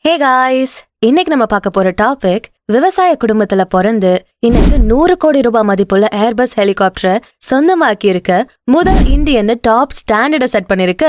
Hey guys, இன்னைக்கு நம்ம பார்க்க போற டாபிக் விவசாய குடும்பத்துல பிறந்து இன்னைக்கு 100 கோடி ரூபாய் மதிப்புள்ள ஏர்பஸ் ஹெலிகாப்டரை சொந்தமாக்கி இருக்க முதல் இந்தியன் டாப் ஸ்டாண்டர்ட செட் பண்ணிருக்க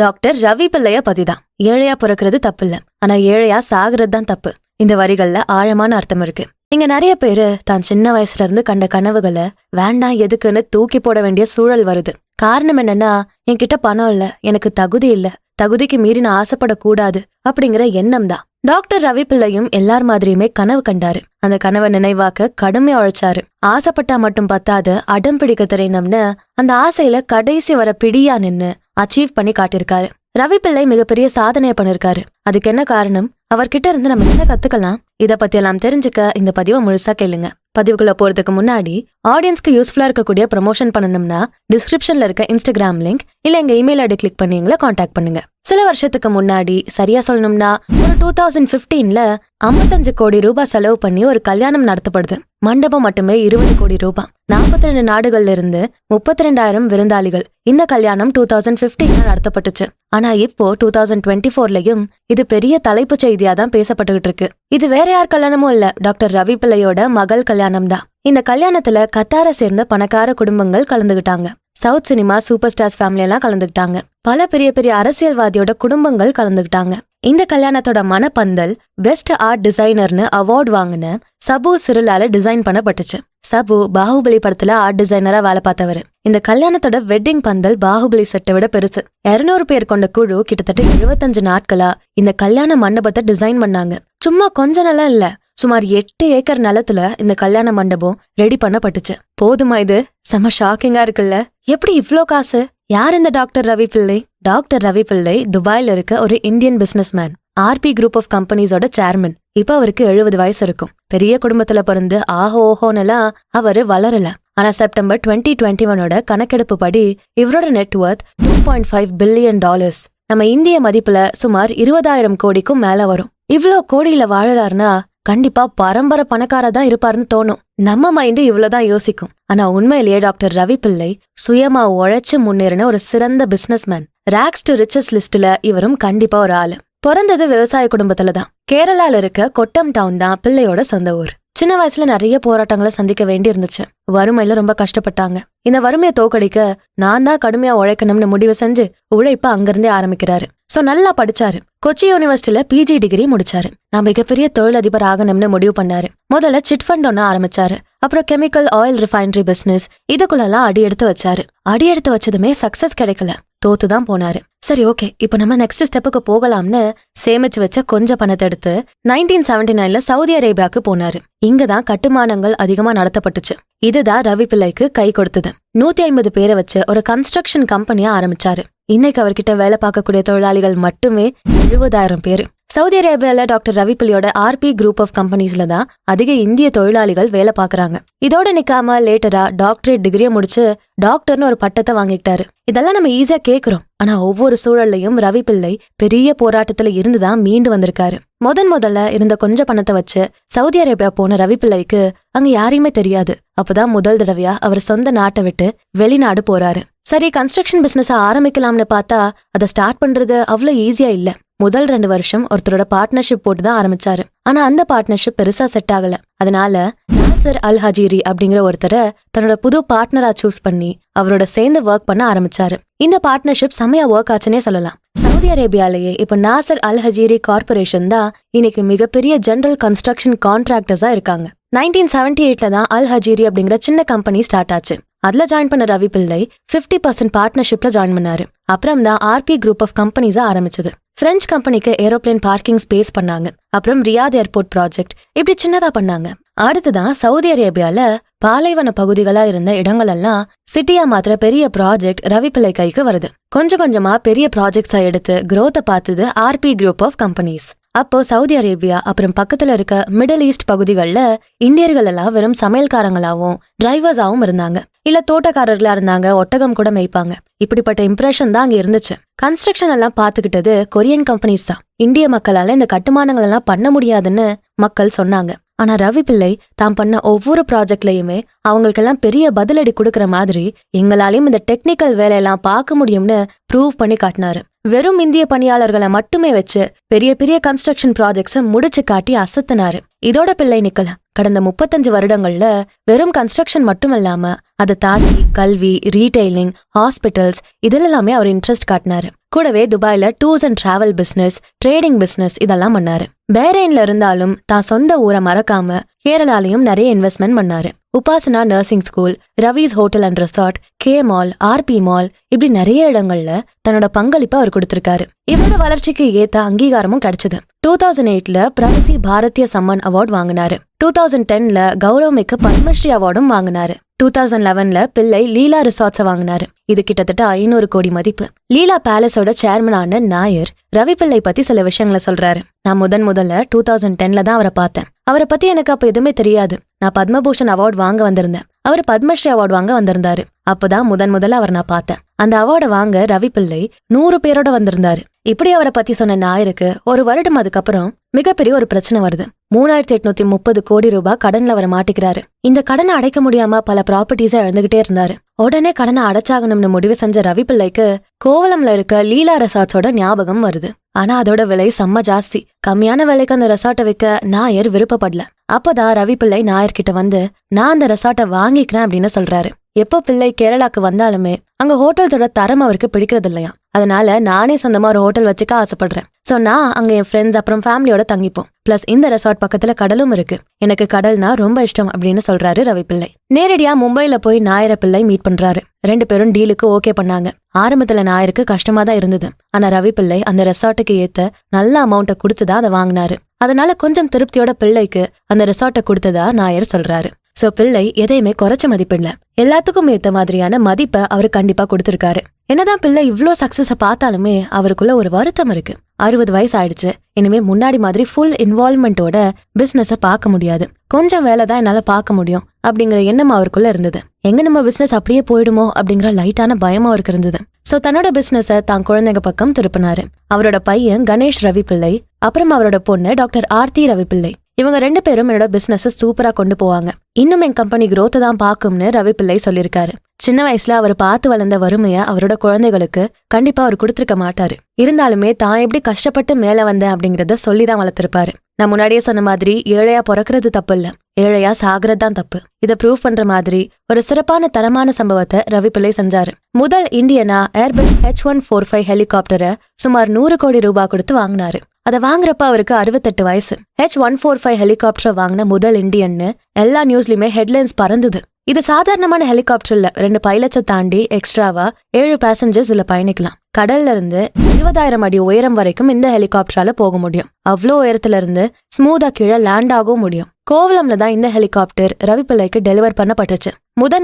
டாக்டர் ரவிபிள்ளைய பத்திதான். ஏழையா பிறக்கிறது தப்பு இல்ல, ஆனா ஏழையா சாகுறது தான் தப்பு. இந்த வரிகள்ல ஆழமான அர்த்தம் இருக்கு. இங்க நிறைய பேரு தான் சின்ன வயசுல இருந்து கண்ட கனவுகளை வேண்டாம் எதுக்குன்னு தூக்கி போட வேண்டிய சூழல் வருது. காரணம் என்னன்னா, என்கிட்ட பணம் இல்ல, எனக்கு தகுதி இல்ல, தகுதிக்கு மீறி நான் ஆசைப்படக்கூடாது அப்படிங்கிற எண்ணம் தான். டாக்டர் ரவிபிள்ளையும் எல்லார் மாதிரியுமே கனவு கண்டாரு. அந்த கனவை நினைவாக்க கடுமையா உழைச்சாரு. ஆசைப்பட்டா மட்டும் பத்தாது, அடம் பிடிக்க தெரியணும்னு அந்த ஆசையில கடைசி வர பிடியா நின்னு அச்சீவ் பண்ணி காட்டிருக்காரு. ரவிபிள்ளை மிகப்பெரிய சாதனையை பண்ணிருக்காரு. அதுக்கு என்ன காரணம், அவர்கிட்ட இருந்து நம்ம என்ன கத்துக்கலாம், இத பத்தி எல்லாம் தெரிஞ்சுக்க இந்த பதிவை முழுசா கேளுங்க. பதிவுக்குள்ள போறதுக்கு முன்னாடி ஆடியன்ஸ்க்கு யூஸ்ஃபுல்லா இருக்கக்கூடிய ப்ரமோஷன் பண்ணணும்னா டிஸ்கிரிப்ஷன்ல இருக்க இன்ஸ்டாகிராம் லிங்க் இல்ல எங்க இமெயில் ஐடி கிளிக் பண்ணி எங்களை காண்டாக்ட் பண்ணுங்க. சில வருஷத்துக்கு முன்னாடி, சரியா சொல்லணும்னா ஒரு 2015ல 55 கோடி ரூபாய் செலவு பண்ணி ஒரு கல்யாணம் நடத்தப்படுது. மண்டபம் மட்டுமே 20 கோடி ரூபாய், 42 நாடுகள்ல இருந்து 32,000 விருந்தாளிகள். இந்த கல்யாணம் 2015 நடத்தப்பட்டுச்சு. ஆனா இப்போ 2024லயும் இது பெரிய தலைப்பு செய்தியா தான் பேசப்பட்டுகிட்டு இருக்கு. இது வேற யார் கல்யாணமும் இல்ல, டாக்டர் ரவிபிள்ளையோட மகள் கல்யாணம் தான். இந்த கல்யாணத்துல கத்தாரை சேர்ந்த பணக்கார குடும்பங்கள் கலந்துகிட்டாங்க. South cinema superstars family எல்லாம் கலந்துகிட்டாங்க. பல பெரிய பெரிய அரசியல்வாதியோட குடும்பங்கள் கலந்துகிட்டாங்க. இந்த கல்யாணத்தோட மணப்பந்தல் பெஸ்ட் ஆர்ட் டிசைனர்னு அவார்டு வாங்கின சபு சிறுலால டிசைன் பண்ணப்பட்டுச்சு. சபு பாகுபலி படத்துல ஆர்ட் டிசைனரா வேலை பார்த்தவரு. இந்த கல்யாணத்தோட வெட்டிங் பந்தல் பாகுபலி செட்டை விட பெருசு. 200 பேர் கொண்ட குழு கிட்டத்தட்ட 75 நாட்களா இந்த கல்யாண மண்டபத்தை டிசைன் பண்ணாங்க. சும்மா கொஞ்ச நிலம் இல்ல, சுமார் 8 ஏக்கர் நிலத்துல இந்த கல்யாண மண்டபம் ரெடி பண்ணப்பட்டுச்சு. போதுமா இது? செம ஷாக்கிங்கா இருக்குல்ல. எப்படி இவ்ளோ காசு? யார் இந்த டாக்டர் ரவிபிள்ளை? டாக்டர் ரவிபிள்ளை துபாயில இருக்க ஒரு Indian businessman, RP group of கம்பெனிஸோட சேர்மன். இப்ப அவருக்கு 70 வயசு இருக்கும். பெரிய குடும்பத்துல பிறந்து ஆஹோ ஓஹோன்னெல்லாம் அவரு வளரல. ஆனா செப்டம்பர் 2021 கணக்கெடுப்பு படி இவரோட நெட்வொர்த் $2.5 பில்லியன். நம்ம இந்திய மதிப்புல சுமார் 20,000 கோடிக்கும் மேல வரும். இவ்ளோ கோடியில வாழறாருன்னா கண்டிப்பா பரம்பரை பணக்காரா தான் இருப்பாருன்னு தோணும். நம்ம மைண்டு இவ்வளவுதான் யோசிக்கும். ஆனா உண்மையிலேயே டாக்டர் ரவிபிள்ளை சுயமா உழைச்சு முன்னேறின ஒரு சிறந்த பிசினஸ்மேன். ராக்ஸ் டு ரிச்சஸ் லிஸ்ட்ல இவரும் கண்டிப்பா ஒரு ஆளு. பிறந்தது விவசாய குடும்பத்துல தான். கேரளால இருக்க கொட்டம் டவுன் தான் பிள்ளையோட சொந்த ஊர். சின்ன வயசுல நிறைய போராட்டங்களை சந்திக்க வேண்டி இருந்துச்சு. வறுமையில ரொம்ப கஷ்டப்பட்டாங்க. இந்த வறுமையை தோக்கடிக்க நான் தான் கடுமையா உழைக்கணும்னு முடிவு செஞ்சு உழைப்ப அங்கிருந்தே ஆரம்பிக்கிறாரு. சோ நல்லா படிச்சாரு. கொச்சி யூனிவர்சிட்டியில பிஜி டிகிரி முடிச்சாரு. நான் மிகப்பெரிய தொழிலதிபர் ஆகணும்னு முடிவு பண்ணாரு. முதல்ல சிட் ஃபண்ட் ஒன்னு ஆரம்பிச்சாரு. அப்புறம் கெமிக்கல் ஆயில் ரிஃபைனரி பிசினஸ், இதுக்குள்ளெல்லாம் அடி எடுத்து வச்சாரு. அடி எடுத்து வச்சதுமே சக்சஸ் கிடைக்கல, தோத்துதான் போனாரு. சரி, ஓகே, இப்ப நம்ம நெக்ஸ்ட் ஸ்டெப்புக்கு போகலாம்னு சேமிச்சு வச்ச கொஞ்சம் பணத்தை எடுத்து 1979ல சவுதி அரேபியாவுக்கு போனாரு. இங்கதான் கட்டுமானங்கள் அதிகமா நடத்தப்பட்டுச்சு. இதுதான் ரவிபிள்ளைக்கு கை கொடுத்தது. 150 பேரை வச்சு ஒரு கன்ஸ்ட்ரக்ஷன் கம்பெனியா ஆரம்பிச்சாரு. இன்னைக்கு அவர்கிட்ட வேலை பார்க்கக்கூடிய தொழிலாளிகள் மட்டுமே 70,000 பேரு. சவுதி அரேபியால டாக்டர் ரவிபிள்ளையோட ஆர்பி குரூப் ஆஃப் கம்பெனிஸ்ல தான் அதிக இந்திய தொழிலாளிகள் வேலை பாக்குறாங்க. இதோட நிக்காம லேட்டரா டாக்டரேட் டிகிரியை முடிச்சு டாக்டர்னு ஒரு பட்டத்தை வாங்கிட்டாரு. இதெல்லாம் நம்ம ஈஸியா கேக்குறோம். ஆனா ஒவ்வொரு சூழல்லையும் ரவிபிள்ளை பெரிய போராட்டத்துல இருந்துதான் மீண்டு வந்திருக்காரு. முதல்ல இருந்த கொஞ்சம் பணத்தை வச்சு சவுதி அரேபியா போன ரவிபிள்ளைக்கு அங்க யாரையுமே தெரியாது. அப்பதான் முதல் தடவையா அவர் சொந்த நாட்டை விட்டு வெளிநாடு போறாரு. சரி, கன்ஸ்ட்ரக்ஷன் பிசினஸ் ஆரம்பிக்கலாம்னு பார்த்தா அதை ஸ்டார்ட் பண்றது அவ்வளவு ஈஸியா இல்ல. முதல் 2 வருஷம் ஒருத்தரோட பார்ட்னர்ஷிப் போட்டுதான் ஆரம்பிச்சாரு. ஆனா அந்த பார்ட்னர்ஷிப் பெருசா செட் ஆகல. அதனால நாசர் அல் ஹஜீரி அப்படிங்கிற ஒருத்தரை தன்னோட புது பார்ட்னரா சூஸ் பண்ணி அவரோட சேர்ந்து ஒர்க் பண்ண ஆரம்பிச்சாரு. இந்த பார்ட்னர்ஷிப் செமையா ஒர்க் ஆச்சுன்னே சொல்லலாம். சவுதி அரேபியாலேயே இப்ப நாசர் அல் ஹஜீரி கார்பரேஷன் தான் இன்னைக்கு மிகப்பெரிய ஜெனரல் கன்ஸ்ட்ரக்ஷன் கான்ட்ராக்டர்ஸா இருக்காங்க. 1978ல தான் அல் ஹஜீரி அப்படிங்கிற சின்ன கம்பெனி ஸ்டார்ட் ஆச்சு. அதுல ஜாயின் பண்ண ரவிபிள்ளை 50% பார்ட்னர்ஷிப்ல ஜாயின் பண்ணாரு. அப்புறம் தான் ஆர்பி குரூப் ஆஃப் கம்பெனிஸா ஆரம்பிச்சது. பிரெஞ்சு கம்பெனிக்கு ஏரோப்ளேன் பார்க்கிங் ஸ்பேஸ் பண்ணாங்க. அப்புறம் ரியாத் ஏர்போர்ட் ப்ராஜெக்ட், இப்படி சின்னதா பண்ணாங்க. அடுத்துதான் சவுதி அரேபியால பாலைவன பகுதிகளா இருந்த இடங்கள் எல்லாம் சிட்டியா மாத்திர பெரிய ப்ராஜெக்ட் ரவிபிள்ளை கைக்கு வருது. கொஞ்சம் கொஞ்சமா பெரிய ப்ராஜெக்ட்ஸா எடுத்து growth பார்த்தது ஆர்பி குரூப் ஆஃப் கம்பெனிஸ். அப்போ சவுதி அரேபியா அப்புறம் பக்கத்துல இருக்க மிடில் ஈஸ்ட் பகுதிகள்ல இந்தியர்கள் எல்லாம் வெறும் சமையல்காரங்களாவும் டிரைவர்ஸாவும் இருந்தாங்க. இல்ல தோட்டக்காரர்களா இருந்தாங்க, ஒட்டகம் கூட மேய்ப்பாங்க. இப்படிப்பட்ட இம்ப்ரெஷன் தான் அங்க இருந்துச்சு. கன்ஸ்ட்ரக்ஷன் எல்லாம் பாத்துக்கிட்டது கொரியன் கம்பெனிஸ் தான். இந்திய மக்களால இந்த கட்டுமானங்கள் எல்லாம் பண்ண முடியாதுன்னு மக்கள் சொன்னாங்க. ஆனா ரவிபிள்ளை தான் பண்ண ஒவ்வொரு ப்ராஜெக்ட்லயுமே அவங்களுக்கெல்லாம் பெரிய பதிலடி கொடுக்கற மாதிரி எங்களாலையும் இந்த டெக்னிக்கல் வேலையெல்லாம் பார்க்க முடியும்னு ப்ரூவ் பண்ணி காட்டினாரு. வெறும் இந்திய பணியாளர்களை மட்டுமே வச்சு பெரிய பெரிய கன்ஸ்ட்ரக்ஷன் ப்ராஜெக்ட்ஸை முடிச்சு காட்டி அசத்தினாரு. இதோட பிள்ளை நிக்கல கடந்த 35 வருடங்கள்ல வெறும் கன்ஸ்ட்ரக்ஷன் மட்டும் இல்லாம அதை தாண்டி கல்வி, ரீட்டைலிங், ஹாஸ்பிட்டல்ஸ் இதெல்லாமே அவர் இன்ட்ரெஸ்ட் காட்டினாரு. கூடவே துபாயில tours and travel business, trading business இதெல்லாம் பண்ணாரு. பஹ்ரைன்ல இருந்தாலும் தான் சொந்த ஊரை மறக்காம கேரளாலையும் நிறைய இன்வெஸ்ட்மெண்ட் பண்ணாரு. Upasana nursing school, Ravi's hotel and resort, K mall, RP mall இப்படி நிறைய இடங்கள்ல தன்னோட பங்களிப்பை அவர் கொடுத்திருக்காரு. இவரோட வளர்ச்சிக்கு ஏத்த அங்கீகாரமும் கிடைச்சது. 2008ல பிரவாசி பாரதிய சம்மன் அவார்ட் வாங்கினாரு. 2010ல கௌரவமிக்க பத்மஸ்ரீ அவார்டும் வாங்கினாரு. 2011ல பிள்ளை லீலா ரிசார்ட்ஸை வாங்கினாரு. இது கிட்டத்தட்ட 500 கோடி மதிப்பு. லீலா பேலஸோட சேர்மனான நாயர் ரவிப்பிள்ளை பத்தி சில விஷயங்களை சொல்றாரு. நான் முதல்ல 2010ல தான் அவரை பார்த்தேன். அவரை பத்தி எனக்கு அப்ப எதுவுமே தெரியாது. நான் பத்மபூஷன் அவார்டு வாங்க வந்திருந்தேன். அவர் பத்மஸ்ரீ அவார்டு வாங்க வந்திருந்தாரு. அப்பதான் முதல்ல அவர் நான் பார்த்தேன். அந்த அவார்டை வாங்க ரவிப்பிள்ளை 100 பேரோட வந்திருந்தாரு. இப்படி அவரை பத்தி சொன்ன நாயருக்கு ஒரு வருடம் அதுக்கப்புறம் மிகப்பெரிய ஒரு பிரச்சனை வருது. 3830 கோடி ரூபாய் கடன்ல அவர் மாட்டிக்கிறாரு. இந்த கடனை அடைக்க முடியாம பல ப்ராப்பர்ட்டிஸை இழந்துகிட்டே இருந்தாரு. உடனே கடனை அடைச்சாகணும்னு முடிவு செஞ்ச ரவிப்பிள்ளைக்கு கோவலம்ல இருக்க லீலா ரெசார்ட்ஸோட ஞாபகம் வருது. ஆனா அதோட விலை செம்ம ஜாஸ்தி. கம்மியான விலைக்கு அந்த ரெசார்ட்டை விற்க நாயர் விருப்பப்படல. அப்பதான் ரவிப்பிள்ளை நாயர் கிட்ட வந்து நான் அந்த ரெசார்ட்டை வாங்கிக்கிறேன் அப்படின்னு சொல்றாரு. எப்போ பிள்ளை கேரளாக்கு வந்தாலுமே அங்க ஹோட்டல்ஸோட தரம் அவருக்கு பிடிக்கிறது இல்லையா. அதனால நானே சொந்தமா ஒரு ஹோட்டல் வச்சுக்க ஆசைப்படுறேன். சோ நான் அங்க என் ஃப்ரெண்ட்ஸ் அப்புறம் ஃபேமிலியோட தங்கிப்போம். பிளஸ் இந்த ரெசார்ட் பக்கத்துல கடலும் இருக்கு. எனக்கு கடல்னா ரொம்ப இஷ்டம் அப்படின்னு சொல்றாரு ரவிப்பிள்ளை. நேரடியா மும்பைல போய் நாயர பிள்ளை மீட் பண்றாரு. 2 பேரும் டீலுக்கு ஓகே பண்ணாங்க. ஆரம்பத்துல நாயருக்கு கஷ்டமா தான் இருந்தது. ஆனா ரவிப்பிள்ளை அந்த ரெசார்ட்டுக்கு ஏத்த நல்ல அமௌண்ட்டை கொடுத்துதான் அதை வாங்கினாரு. அதனால கொஞ்சம் திருப்தியோட பிள்ளைக்கு அந்த ரெசார்ட்டை கொடுத்ததா நாயர் சொல்றாரு. சோ பிள்ளை எதையுமே குறைச்ச மதிப்பிடல. எல்லாத்துக்கும் ஏத்த மாதிரியான மதிப்பை அவரு கண்டிப்பா கொடுத்திருக்காரு. என்னதான் பிள்ளை இவ்ளோ சக்சஸ பார்த்தாலுமே அவருக்குள்ள ஒரு வருத்தம் இருக்கு. 60 வயசு ஆயிடுச்சு. இனிமே முன்னாடி மாதிரி ஃபுல் இன்வால்வ்மெண்டோட பிசினஸ பார்க்க முடியாது. கொஞ்சம் வேலை தான் என்னால பார்க்க முடியும் அப்படிங்கிற எண்ணம் அவருக்குள்ள இருந்தது. எங்க நம்ம பிசினஸ் அப்படியே போயிடுமோ அப்படிங்கிற லைட்டான பயமா அவருக்கு இருந்தது. சோ தன்னோட பிசினஸ தான் குழந்தைங்க பக்கம் திருப்பினாரு. அவரோட பையன் கணேஷ் ரவிப்பிள்ளை, அப்புறம் அவரோட பொண்ணு டாக்டர் ஆர்த்தி ரவிப்பிள்ளை. இவங்க 2 பேரும் என்னோட பிசினஸ் சூப்பரா கொண்டு போவாங்க. இன்னும் என் கம்பெனி growth தான் பாக்கும்னு ரவிப்பிள்ளை சொல்லியிருக்காரு. சின்ன வயசுல அவர் பார்த்து வளர்ந்த வறுமைய அவரோட குழந்தைகளுக்கு கண்டிப்பா அவர் கொடுத்திருக்க மாட்டாரு. இருந்தாலுமே தான் எப்படி கஷ்டப்பட்டு மேல வந்தேன் அப்படிங்கறத சொல்லிதான் வளர்த்திருப்பாரு. நான் முன்னாடியே சொன்ன மாதிரி ஏழையா பிறக்கிறது தப்பு இல்ல, ஏழையா சாகிறது தான் தப்பு. இதை ப்ரூவ் பண்ற மாதிரி ஒரு சிறப்பான தரமான சம்பவத்தை ரவிப்பிள்ளை செஞ்சாரு. முதல் இந்தியனா ஏர்பஸ் H145 ஹெலிகாப்டரை சுமார் 100 கோடி ரூபாய் கொடுத்து வாங்கினாரு. அதை வாங்குறப்ப அவருக்கு 68 வயசு. H145 ஹெலிகாப்டர் வாங்கின முதல் இந்தியன்னு எல்லா நியூஸ்லயுமே ஹெட்லைன்ஸ் பறந்தது. இது சாதாரணமான ஹெலிகாப்டர் இல்ல. 2 பைலட்ஸை தாண்டி எக்ஸ்ட்ராவா 7 பேசஞ்சர்ஸ் இதுல பயணிக்கலாம். கடல்ல இருந்து 20,000 அடி உயரம் வரைக்கும் இந்த ஹெலிகாப்டரால போக முடியும். அவ்வளோ உயரத்துல இருந்து ஸ்மூதா கீழே லேண்ட் ஆகவும் முடியும். கோவலம்ல தான் இந்த ஹெலிகாப்டர் ரவிப்பிள்ளைக்கு டெலிவர் பண்ணப்பட்டுச்சு.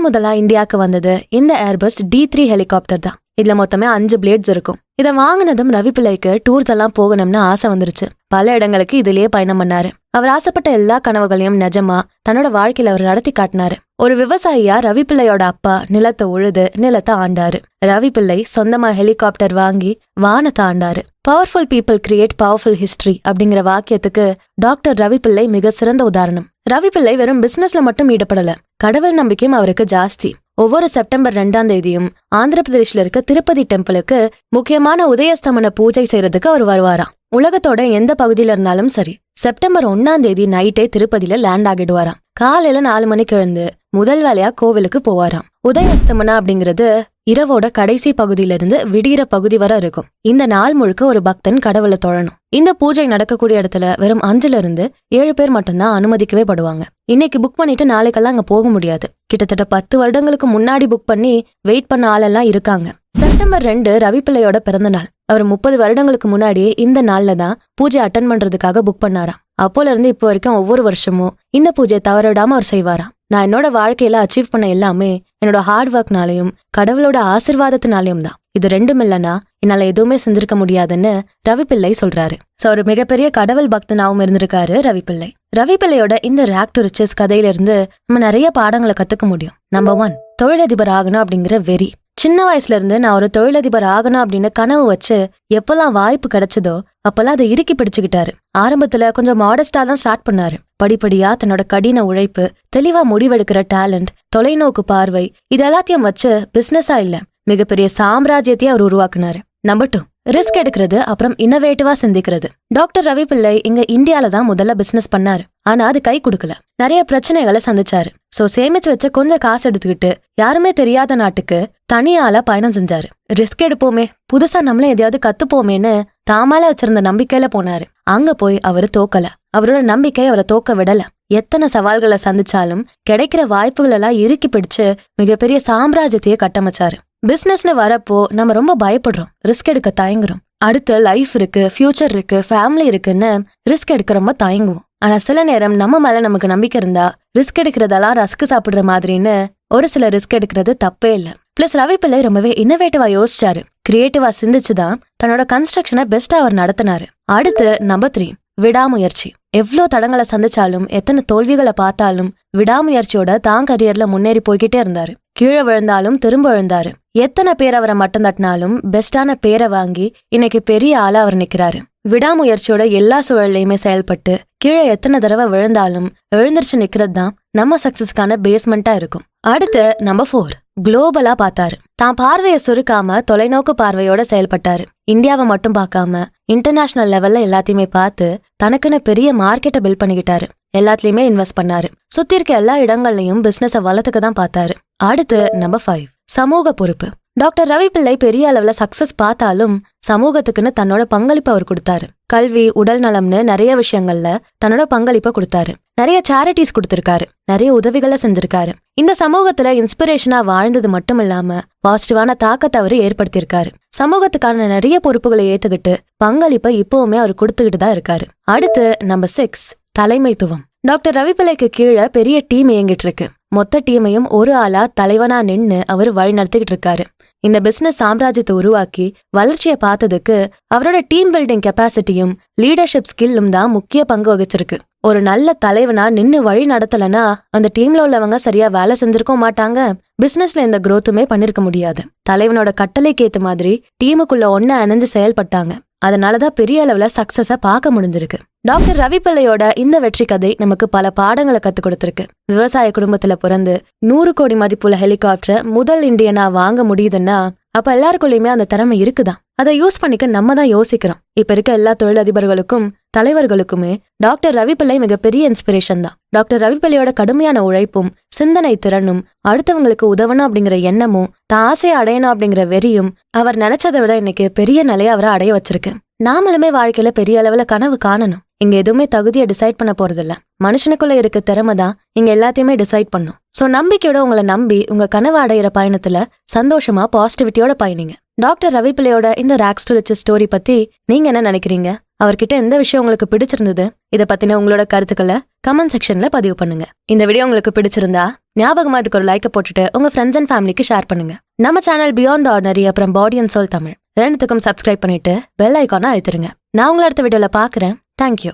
முதலா இந்தியாவுக்கு வந்தது இந்த ஏர்பஸ் D3 ஹெலிகாப்டர் தான். இதுல மொத்தமே 5 பிளேட்ஸ் இருக்கும். இதை வாங்கினதும் ரவிப்பிள்ளைக்கு டூர்ஸ் எல்லாம் போகணும்னு ஆசை வந்துருச்சு. பல இடங்களுக்கு இதுலயே பயணம் பண்ணாரு. அவர் ஆசைப்பட்ட எல்லா கனவுகளையும் நிஜமா தன்னோட வாழ்க்கையில அவர் நடத்தி காட்டினாரு. ஒரு விவசாயியா ரவிப்பிள்ளையோட அப்பா நிலத்தை உழுது நிலத்தை ஆண்டாரு. ரவிப்பிள்ளை சொந்தமா ஹெலிகாப்டர் வாங்கி வானத்தை ஆண்டாரு. Powerful people create powerful history அப்படிங்கிற வாக்கியத்துக்கு டாக்டர் ரவிப்பிள்ளை மிக சிறந்த உதாரணம். ரவிப்பிள்ளை வெறும் பிசினஸ்ல மட்டும் ஈடுபடல, கடவுள் நம்பிக்கையும் அவருக்கு ஜாஸ்தி. ஒவ்வொரு செப்டம்பர் 2ஆம் தேதியும் ஆந்திர பிரதேஷ்ல இருக்க திருப்பதி டெம்பிளுக்கு முக்கியமான உதயஸ்தமன பூஜை செய்யறதுக்கு அவர் வருவாராம். உலகத்தோட எந்த பகுதியில இருந்தாலும் சரி, செப்டம்பர் 1ஆம் தேதி நைட்டே திருப்பதியில லேண்ட் ஆகிடுவாராம். காலையில 4 மணிக்கு எழுந்து முதல் வேலையா கோவிலுக்கு போவாராம். உதயஸ்தமனா அப்படிங்கிறது இரவோட கடைசி பகுதியில இருந்து விடிகிற பகுதி வரை இருக்கும். இந்த நாள் முழுக்க ஒரு பக்தன் கடவுளை தொழணும். இந்த பூஜை நடக்கக்கூடிய இடத்துல வெறும் 5ல இருந்து 7 பேர் மட்டும்தான் அனுமதிக்கவே படுவாங்க. இன்னைக்கு புக் பண்ணிட்டு நாளைக்கெல்லாம் அங்க போக முடியாது. கிட்டத்தட்ட 10 வருடங்களுக்கு முன்னாடி புக் பண்ணி வெயிட் பண்ண ஆளெல்லாம் இருக்காங்க. செப்டம்பர் 2 ரவிப்பிள்ளையோட பிறந்த நாள். அவர் 30 வருடங்களுக்கு முன்னாடியே இந்த நாள்ல தான் பூஜை அட்டன் பண்றதுக்காக புக் பண்ணாராம். அப்போல இருந்து இப்போ வரைக்கும் ஒவ்வொரு வருஷமும் இந்த பூஜையை தவறிடாம அவர் செய்வாராம். நான் என்னோட வாழ்க்கையில அச்சீவ் பண்ண எல்லாமே என்னோட ஹார்ட் ஒர்க்னாலையும் கடவுளோட ஆசீர்வாதத்தினாலையும் தான். இது 2ம் இல்லைன்னா என்னால எதுவுமே செஞ்சிருக்க முடியாதுன்னு ரவிப்பிள்ளை சொல்றாரு. சோ ஒரு மிகப்பெரிய கடவுள் பக்தனாவும் இருந்திருக்காரு ரவிப்பிள்ளை. ரவிப்பிள்ளையோட இந்த ரேக் டு ரிச்சஸ் கதையில இருந்து நம்ம நிறைய பாடங்களை கத்துக்க முடியும். நம்பர் 1, தொழிலதிபர் ஆகணும் அப்படிங்கிற வெறி. சின்ன வயசுல இருந்து நான் ஒரு தொழிலதிபர் ஆகணும் அப்படின்னு கனவு வச்சு எப்பெல்லாம் வாய்ப்பு கிடைச்சதோ அப்பெல்லாம் அதை இறுக்கி பிடிச்சுக்கிட்டாரு. ஆரம்பத்துல கொஞ்சம் மாடஸ்டா தான் ஸ்டார்ட் பண்ணாரு. படிப்படியா தன்னோட கடின உழைப்பு, தெளிவா முடிவெடுக்கிற டேலண்ட், தொலைநோக்கு பார்வை இது எல்லாத்தையும் வச்சு பிசினஸா இல்ல மிகப்பெரிய சாம்ராஜ்யத்தையே அவர் உருவாக்குனாரு. நம்பர் 2, ரிஸ்க் எடுக்கிறது, அப்புறம் இன்னோவேட்டிவா சிந்திக்கிறது. டாக்டர் ரவிபிள்ளை இங்க இந்தியால தான் முதல்ல பிசினஸ் பண்ணாரு. ஆனா அது கை கொடுக்கல. நிறைய பிரச்சனைகளை சந்திச்சாரு. சோ சேமிச்சு வச்ச கொஞ்சம் காசு எடுத்துக்கிட்டு யாருமே தெரியாத நாட்டுக்கு தனியால பயணம் செஞ்சாரு. ரிஸ்க் எடுப்போமே, புதுசா நம்மள எதையாவது கத்துப்போமேன்னு தாமால வச்சிருந்த நம்பிக்கையில போனாரு. அங்க போய் அவரு தோக்கல. அவரோட நம்பிக்கை அவரை தோக்க விடல. எத்தனை சவால்களை சந்திச்சாலும் கிடைக்கிற வாய்ப்புகள் எல்லாம் இறுக்கி பிடிச்சு மிகப்பெரிய சாம்ராஜ்யத்தையே கட்டமைச்சாரு. பிசினஸ்னு வரப்போ நம்ம ரொம்ப பயப்படுறோம், ரிஸ்க் எடுக்க தயங்குறோம். அடுத்து லைஃப் இருக்கு, ஃபியூச்சர் இருக்கு, ஃபேமிலி இருக்குன்னு ரிஸ்க் எடுக்க ரொம்ப தயங்குவோம். ஆனா சில நேரம் நம்ம மேல நமக்கு நம்பிக்கை இருந்தா ரிஸ்க் எடுக்கிறதெல்லாம் ரஸ்க் சாப்பிடுற மாதிரின்னு ஒரு சில ரிஸ்க் எடுக்கிறது தப்பே இல்ல. பிளஸ் ரவிபிள்ளை ரொம்பவே இன்னோவேட்டிவா யோசிச்சாரு. கிரியேட்டிவா சிந்திச்சுதான் தன்னோட கன்ஸ்ட்ரக்ஷனை பெஸ்டா அவர் நடத்தினாரு. அடுத்து நம்பர் 3, விடாமுயற்சி. எவ்வளோ தடங்களை சந்திச்சாலும் எத்தனை தோல்விகளை பார்த்தாலும் விடாமுயற்சியோட தான் கரியர்ல முன்னேறி போய்கிட்டே இருந்தாரு. கீழே விழுந்தாலும் திரும்ப விழுந்தாரு. எத்தனை பேர் அவரை மட்டம் தட்டினாலும் பெஸ்டான பேரை வாங்கி இன்னைக்கு பெரிய ஆளா அவர் நிக்கிறாரு. விடாமுயற்சியோட எல்லா சூழல்லையுமே செயல்பட்டு கீழே எத்தனை தடவை விழுந்தாலும் எழுந்திருச்சு நிக்கிறது தான் நம்ம சக்சஸ்க்கான பேஸ்மெண்டா இருக்கும். அடுத்து நம்பர் 4, குளோபலா பார்த்தாரு. தான் பார்வையை சுருக்காம தொலைநோக்கு பார்வையோட செயல்பட்டாரு. இந்தியாவை மட்டும் பார்க்காம இன்டர்நேஷனல் லெவல்ல எல்லாத்தையுமே பார்த்து தனக்குன்னு பெரிய மார்க்கெட்டை பில்ட் பண்ணிக்கிட்டாரு. எல்லாத்துலயுமே இன்வெஸ்ட் பண்ணாரு. சுத்தி இருக்க எல்லா இடங்கள்லயும் பிசினஸ வளர்த்துக்க தான் பார்த்தாரு. அடுத்து நம்பர் 5, சமூக பொறுப்பு. டாக்டர் ரவிபிள்ளை பெரிய அளவுல சக்சஸ் பார்த்தாலும் சமூகத்துக்குன்னு தன்னோட பங்களிப்பு அவர் கொடுத்தாரு. கல்வி, உடல் நலம்னு நிறைய விஷயங்கள்ல தன்னோட பங்களிப்பை கொடுத்தாரு. நிறைய சேரிட்டிஸ் கொடுத்திருக்காரு. நிறைய உதவிகளை செஞ்சிருக்காரு. இந்த சமூகத்துல இன்ஸ்பிரேஷனா வாழ்ந்தது மட்டும் இல்லாம பாசிட்டிவான தாக்கத்தை அவரு ஏற்படுத்தியிருக்காரு. சமூகத்துக்கான நிறைய பொறுப்புகளை ஏத்துக்கிட்டு பங்களிப்பை இப்பவுமே அவர் கொடுத்துக்கிட்டு தான் இருக்காரு. அடுத்து நம்பர் 6, தலைமைத்துவம். டாக்டர் ரவிபிள்ளைக்கு கீழே பெரிய டீம் இயங்கிட்டு இருக்கு. மொத்த டீமையும் ஒரு ஆளா தலைவனா நின்னு அவர் வழி நடத்திக்கிட்டு இருக்காரு. இந்த பிசினஸ் சாம்ராஜ்யத்தை உருவாக்கி வளர்ச்சியை பார்த்ததுக்கு அவரோட டீம் பில்டிங் கெப்பாசிட்டியும் லீடர்ஷிப் ஸ்கில்லும் தான் முக்கிய பங்கு வகிச்சிருக்கு. ஒரு நல்ல தலைவனா நின்னு வழி நடத்தலனா அந்த டீம்ல உள்ளவங்க சரியா வேலை செஞ்சிருக்க மாட்டாங்க. பிசினஸ்ல இந்த growthமே பண்ணிருக்க முடியாது. தலைவனோட கட்டளைக்கு ஏத்த மாதிரி டீமுக்குள்ள ஒண்ணா இணைஞ்சு செயல்பட்டாங்க. அதனாலதான் பெரிய அளவுல சக்சஸ பார்க்க முடிஞ்சிருக்கு. டாக்டர் ரவிபிள்ளையோட இந்த வெற்றி கதை நமக்கு பல பாடங்களை கத்துக் கொடுத்திருக்கு. விவசாய குடும்பத்துல பிறந்து 100 கோடி மதிப்புள்ள ஹெலிகாப்டரை முதல் இந்தியனா வாங்க முடியுதுன்னா அப்ப எல்லாருக்குள்ளயுமே அந்த திறமை இருக்குதான். அதை யூஸ் பண்ணிக்க நம்ம தான் யோசிக்கிறோம். இப்ப இருக்க எல்லா தொழிலதிபர்களுக்கும் தலைவர்களுக்குமே டாக்டர் ரவிபிள்ளை மிகப்பெரிய இன்ஸ்பிரேஷன் தான். டாக்டர் ரவிபிள்ளையோட கடுமையான உழைப்பும் சிந்தனை திறனும் அடுத்தவங்களுக்கு உதவணும் அப்படிங்கிற எண்ணமும் தான் ஆசையை அடையணும் அப்படிங்கிற வெறியும் அவர் நினைச்சதை விட இன்னைக்கு பெரிய நிலையை அவரை அடைய வச்சிருக்கு. நாமளுமே வாழ்க்கையில பெரிய அளவுல கனவு காணணும். இங்க எதுவுமே தகுதியை டிசைட் பண்ண போறதில்ல. மனுஷனுக்குள்ள இருக்க திறமை தான் இங்க எல்லாத்தையுமே டிசைட் பண்ணும். சோ நம்பிக்கையோட உங்களை நம்பி உங்க கனவு அடையிற பயணத்துல சந்தோஷமா பாசிட்டிவிட்டியோட பயணிங்க. டாக்டர் ரவிபிள்ளையோட இந்த ராக்ஸ் டு ரிச்சஸ் ஸ்டோரி பத்தி நீங்க என்ன நினைக்கிறீங்க? அவர்கிட்ட எந்த விஷயம் உங்களுக்கு பிடிச்சிருந்தது? இதை பத்தின உங்களோட கருத்துக்களை கமெண்ட் செக்ஷன்ல பதிவு பண்ணுங்க. இந்த வீடியோ உங்களுக்கு பிடிச்சிருந்தா ஞாபகமா இதுக்கு ஒரு லைக்கை போட்டுட்டு உங்க ஃப்ரெண்ட்ஸ் அண்ட் ஃபேமிலிக்கு ஷேர் பண்ணுங்க. நம்ம சேனல் பியாண்ட் தி ஆர்டினரி அப்புறம் பாடி அண்ட் சோல் தமிழ் ரெண்டுத்துக்கும் சப்ஸ்கிரைப் பண்ணிட்டு பெல் ஐகானை அழுத்திருங்க. நான் உங்களை அடுத்த வீடியோல பாக்குறேன். தேங்க்யூ.